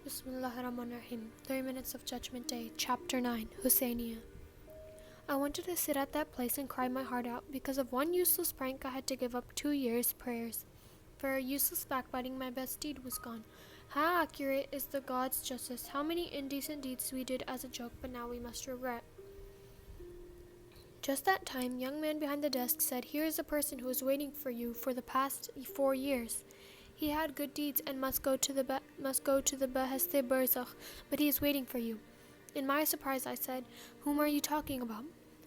Bismillahirrahmanirrahim. 3 Minutes of Judgment Day, Chapter 9, Husseiniya. I wanted to sit at that place and cry my heart out. Because of one useless prank, I had to give up 2 years' prayers. For a useless backbiting, my best deed was gone. How accurate is the God's justice? How many indecent deeds we did as a joke, but now we must regret. Just that time, young man behind the desk said, "Here is a person who is waiting for you for the past 4 years. He had good deeds and must go to the Beheste Barzakh, but he is waiting for you." In my surprise, I said, "Whom are you talking about?"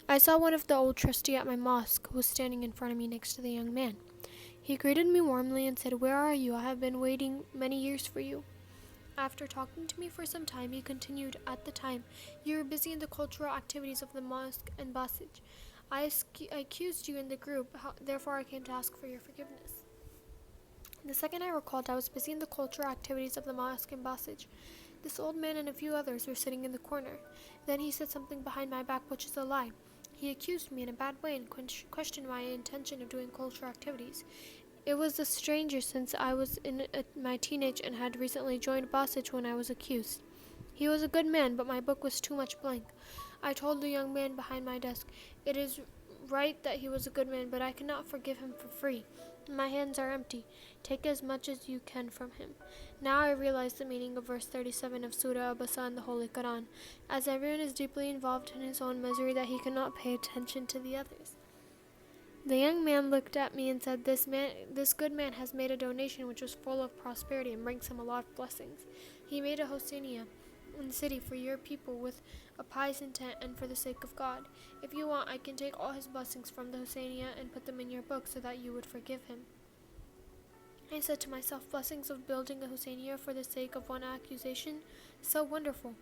I saw one of the old trustee at my mosque who was standing in front of me next to the young man. He greeted me warmly and said, "Where are you? I have been waiting many years for you." After talking to me for some time, he continued, "At the time, you were busy in the cultural activities of the mosque and Basij. I accused you in the group, therefore I came to ask for your forgiveness." The second I recalled, I was busy in the cultural activities of the mosque and Basij. This old man and a few others were sitting in the corner. Then he said something behind my back which is a lie. He accused me in a bad way and questioned my intention of doing cultural activities. It was a stranger since I was in my teenage and had recently joined Basij when I was accused. He was a good man, but my book was too much blank. I told the young man behind my desk, "It is right that he was a good man, but I cannot forgive him for free. My hands are empty. Take as much as you can from him." Now I realize the meaning of verse 37 of Surah Abasa in the Holy Quran, as everyone is deeply involved in his own misery that he cannot pay attention to the others. The young man looked at me and said, This good man has made a donation which was full of prosperity and brings him a lot of blessings. He made a Hosseiniya in the city for your people with a pious intent and for the sake of God. If you want, I can take all his blessings from the Hosseiniya and put them in your book so that you would forgive him." I said to myself, blessings of building a Hosseiniya for the sake of one accusation? So wonderful.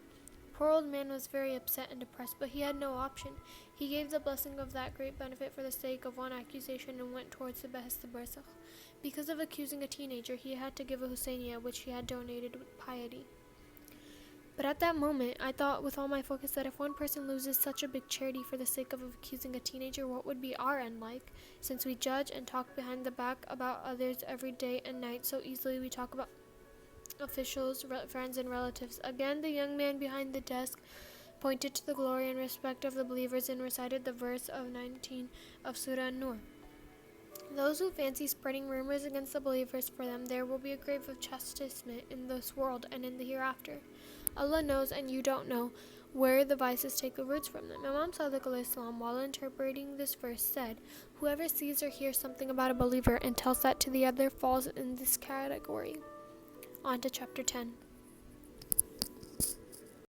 Poor old man was very upset and depressed, but he had no option. He gave the blessing of that great benefit for the sake of one accusation and went towards the Behest Barzakh. Because of accusing a teenager, he had to give a Hosseiniya which he had donated with piety. But at that moment, I thought with all my focus that if one person loses such a big charity for the sake of accusing a teenager, what would be our end like? Since we judge and talk behind the back about others every day and night so easily, we talk about officials, friends, and relatives. Again, the young man behind the desk pointed to the glory and respect of the believers and recited the verse of 19 of Surah An-Nur. Those who fancy spreading rumors against the believers, for them there will be a grave of chastisement in this world and in the hereafter. Allah knows and you don't know where the vices take the words from them. Imam Sadiq alayhi salam, while interpreting this verse, said, "Whoever sees or hears something about a believer and tells that to the other falls in this category." On to chapter 10.